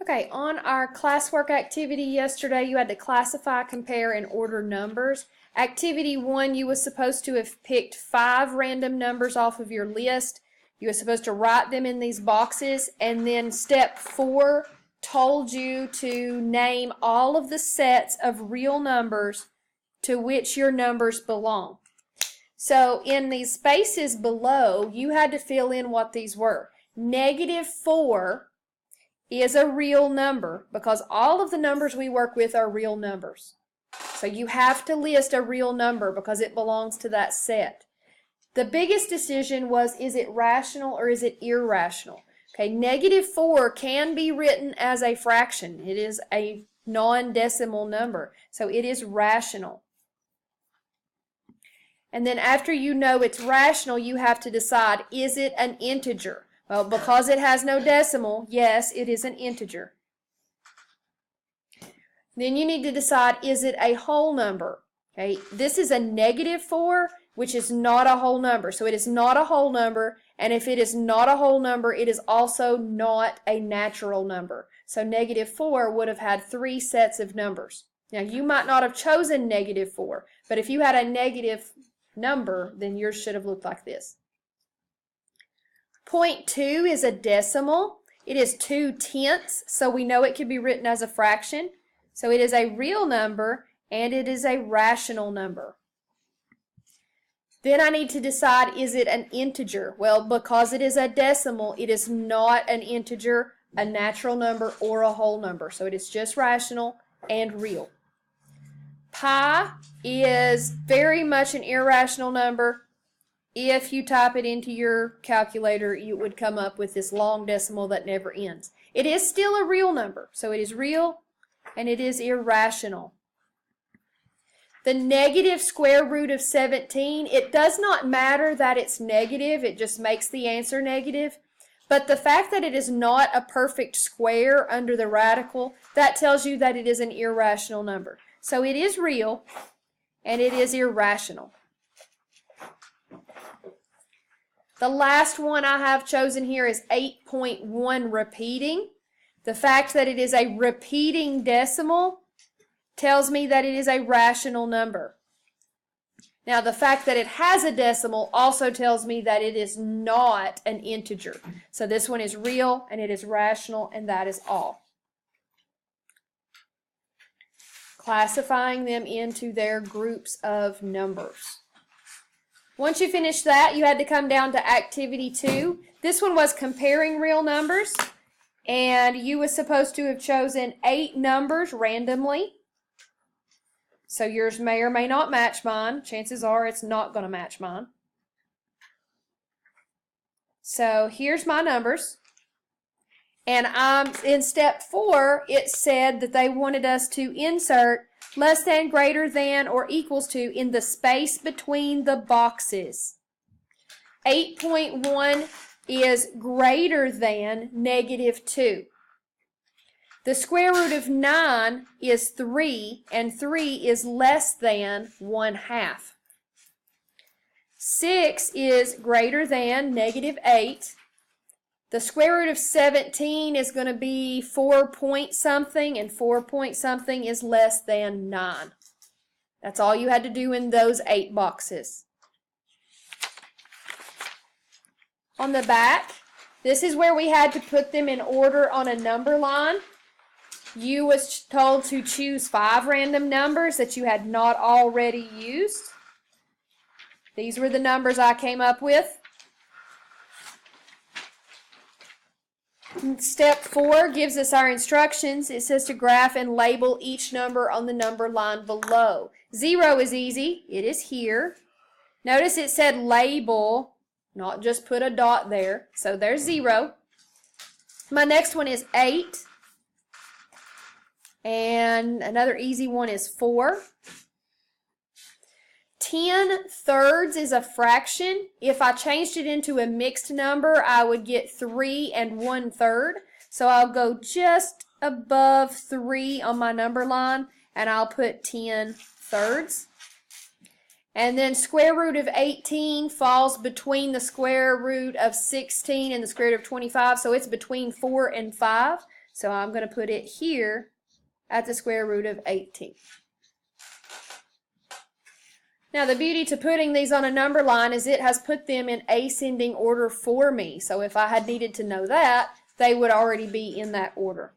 Okay, on our classwork activity yesterday, you had to classify, compare, and order numbers. Activity 1, you were supposed to have picked 5 random numbers off of your list. You were supposed to write them in these boxes, and then step 4 told you to name all of the sets of real numbers to which your numbers belong. So in these spaces below, you had to fill in what these were. -4 is a real number because all of the numbers we work with are real numbers. So you have to list a real number because it belongs to that set. The biggest decision was, is it rational or is it irrational? Okay, -4 can be written as a fraction. It is a non-decimal number, so it is rational. And then after you know it's rational, you have to decide, is it an integer? Well, because it has no decimal, yes, it is an integer. Then you need to decide, is it a whole number? Okay, this is a -4, which is not a whole number. So it is not a whole number, and if it is not a whole number, it is also not a natural number. So -4 would have had 3 sets of numbers. Now, you might not have chosen -4, but if you had a negative number, then yours should have looked like this. 0.2 is a decimal. It is 2/10, so we know it could be written as a fraction. So it is a real number, and it is a rational number. Then I need to decide, is it an integer? Well, because it is a decimal, it is not an integer, a natural number, or a whole number. So it is just rational and real. Pi is very much an irrational number. If you type it into your calculator, you would come up with this long decimal that never ends. It is still a real number, so it is real and it is irrational. The negative square root of 17, it does not matter that it's negative, it just makes the answer negative. But the fact that it is not a perfect square under the radical, that tells you that it is an irrational number. So it is real and it is irrational. The last one I have chosen here is 8.1 repeating. The fact that it is a repeating decimal tells me that it is a rational number. Now, the fact that it has a decimal also tells me that it is not an integer. So this one is real and it is rational, and that is all. Classifying them into their groups of numbers. Once you finish that, you had to come down to activity 2. This one was comparing real numbers, and you were supposed to have chosen 8 numbers randomly. So yours may or may not match mine. Chances are it's not going to match mine. So here's my numbers. And in step 4, it said that they wanted us to insert less than, greater than, or equals to in the space between the boxes. 8.1 is greater than -2. The square root of 9 is 3, and 3 is less than 1/2. 6 is greater than -8. The square root of 17 is going to be 4 point something, and 4 point something is less than 9. That's all you had to do in those 8 boxes. On the back, this is where we had to put them in order on a number line. You was told to choose 5 random numbers that you had not already used. These were the numbers I came up with. Step 4 gives us our instructions. It says to graph and label each number on the number line below. 0 is easy. It is here. Notice it said label, not just put a dot there. So there's 0. My next one is 8. And another easy one is 4. 10/3 is a fraction. If I changed it into a mixed number, I would get 3 1/3. So I'll go just above 3 on my number line, and I'll put 10/3. And then square root of 18 falls between the square root of 16 and the square root of 25, so it's between 4 and 5. So I'm going to put it here at the square root of 18. Now the beauty to putting these on a number line is it has put them in ascending order for me. So if I had needed to know that, they would already be in that order.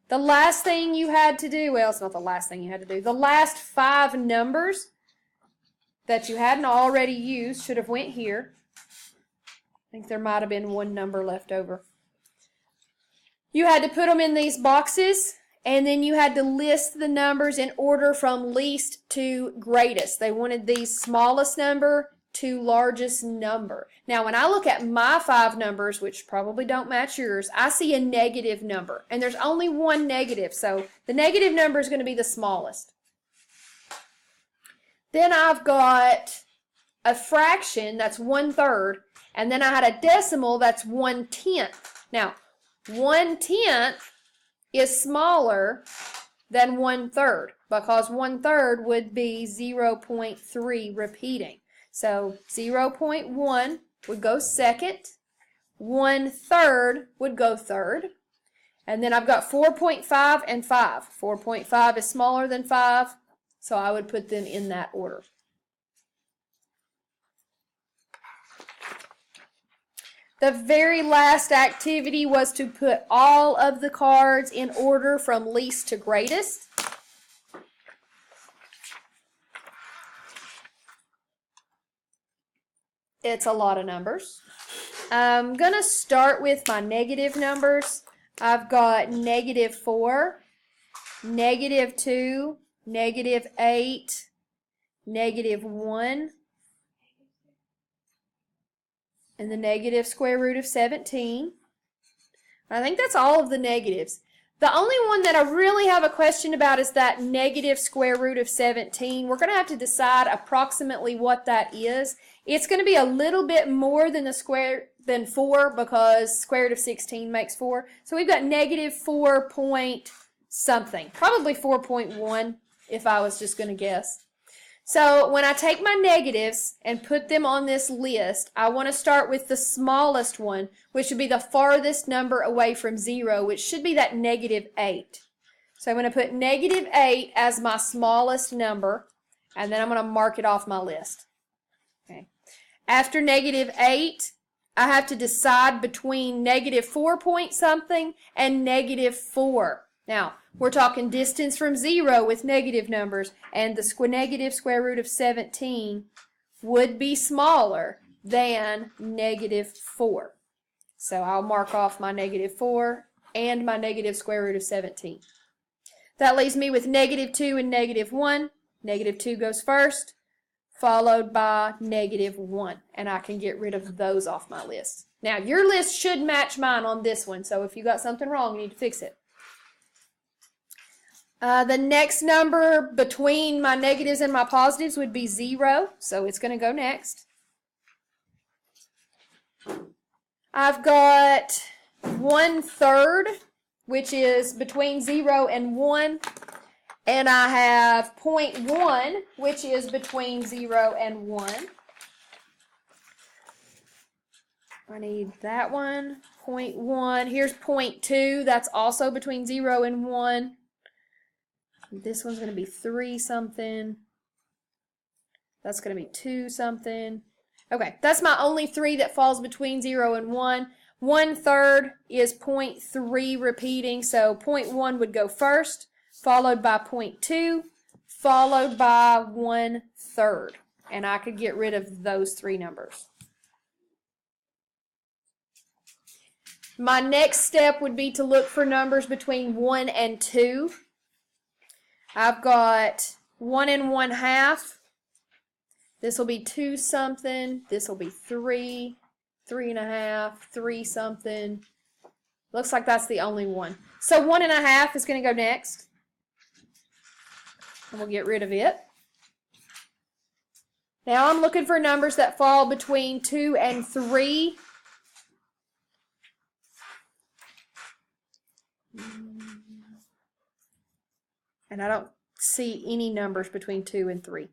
The last thing you had to do, well, it's not the last thing you had to do, the last 5 numbers that you hadn't already used should have went here. I think there might have been 1 number left over. You had to put them in these boxes, and then you had to list the numbers in order from least to greatest. They wanted the smallest number to largest number. Now, when I look at my 5 numbers, which probably don't match yours, I see a negative number, and there's only 1 negative, so the negative number is going to be the smallest. Then I've got a fraction that's 1/3, and then I had a decimal that's 1/10. Now, 1/10 is smaller than 1/3 because 1/3 would be 0.3 repeating. So 0.1 would go second, 1/3 would go third, and then I've got 4.5 and 5. 4.5 is smaller than 5, so I would put them in that order. The very last activity was to put all of the cards in order from least to greatest. It's a lot of numbers. I'm going to start with my negative numbers. I've got -4, -2, -8, -1, and the negative square root of 17. I think that's all of the negatives. The only one that I really have a question about is that negative square root of 17. We're going to have to decide approximately what that is. It's going to be a little bit more than 4 because square root of 16 makes 4. So we've got -4 point something, probably 4.1 if I was just going to guess. So when I take my negatives and put them on this list, I want to start with the smallest one, which would be the farthest number away from 0, which should be that -8. So I'm going to put -8 as my smallest number, and then I'm going to mark it off my list. Okay. After -8, I have to decide between -4 point something and -4. Now, we're talking distance from 0 with negative numbers, and the negative square root of 17 would be smaller than -4. So I'll mark off my -4 and my negative square root of 17. That leaves me with -2 and -1. -2 goes first, followed by -1, and I can get rid of those off my list. Now, your list should match mine on this one, so if you got something wrong, you need to fix it. The next number between my negatives and my positives would be 0, so it's going to go next. I've got 1/3, which is between 0 and 1, and I have 0.1, which is between 0 and 1. I need that one, 0.1. Here's 0.2, that's also between 0 and 1. This one's going to be 3 something. That's going to be 2 something. Okay, that's my only 3 that falls between 0 and 1. 1/3 is 0.3 repeating, so 0.1 would go first, followed by 0.2, followed by 1/3. And I could get rid of those 3 numbers. My next step would be to look for numbers between 1 and 2. I've got 1 and 1/2. This will be 2 something. This will be 3, 3.5, 3 something. Looks like that's the only one. So 1.5 is going to go next. And we'll get rid of it. Now I'm looking for numbers that fall between 2 and 3. And I don't see any numbers between 2 and 3.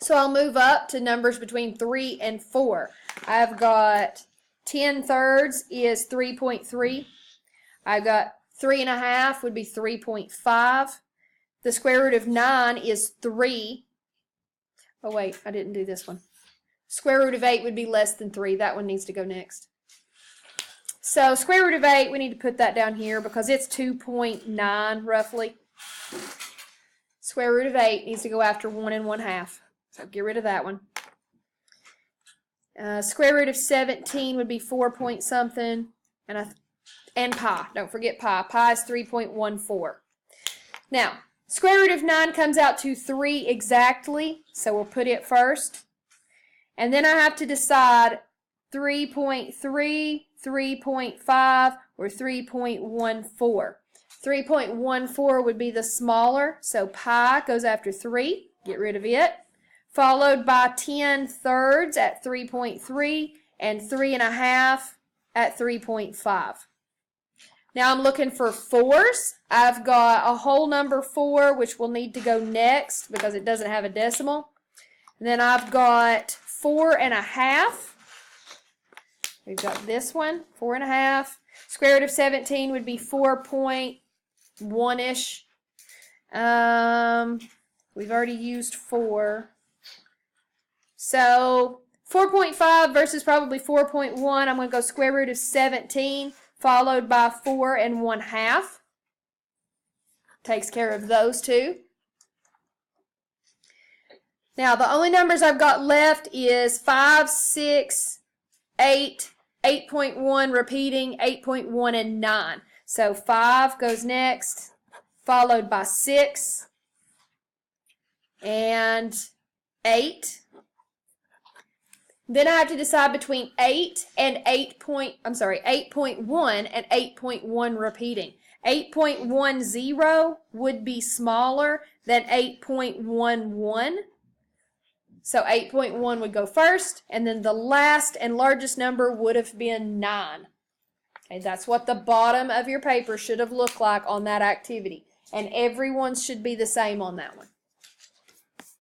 So I'll move up to numbers between 3 and 4. I've got 10/3 is 3.3. I've got 3.5 would be 3.5. The square root of 9 is 3. Oh wait, I didn't do this one. Square root of 8 would be less than 3. That one needs to go next. So square root of 8, we need to put that down here because it's 2.9 roughly. Square root of 8 needs to go after 1 1/2. So get rid of that one. Square root of 17 would be 4 point something. And pi. Don't forget pi. Pi is 3.14. Now, square root of 9 comes out to 3 exactly. So we'll put it first. And then I have to decide 3.3, 3.5, or 3.14. 3.14 would be the smaller, so pi goes after 3, get rid of it, followed by 10/3 at 3.3 and 3.5 at 3.5. Now I'm looking for 4s. I've got a whole number 4, which will need to go next because it doesn't have a decimal. And then I've got 4.5. We've got this one, 4.5. Square root of 17 would be 4.1-ish. We've already used 4. So 4.5 versus probably 4.1. I'm going to go square root of 17 followed by 4 1/2. Takes care of those two. Now the only numbers I've got left is 5, 6, 8, 8.1 repeating, 8.1 and 9. So 5 goes next, followed by 6 and 8. Then I have to decide between 8 and 8.1 and 8.1 repeating. 8.10 would be smaller than 8.11. So 8.1 would go first, and then the last and largest number would have been 9. Okay, that's what the bottom of your paper should have looked like on that activity. And everyone's should be the same on that one.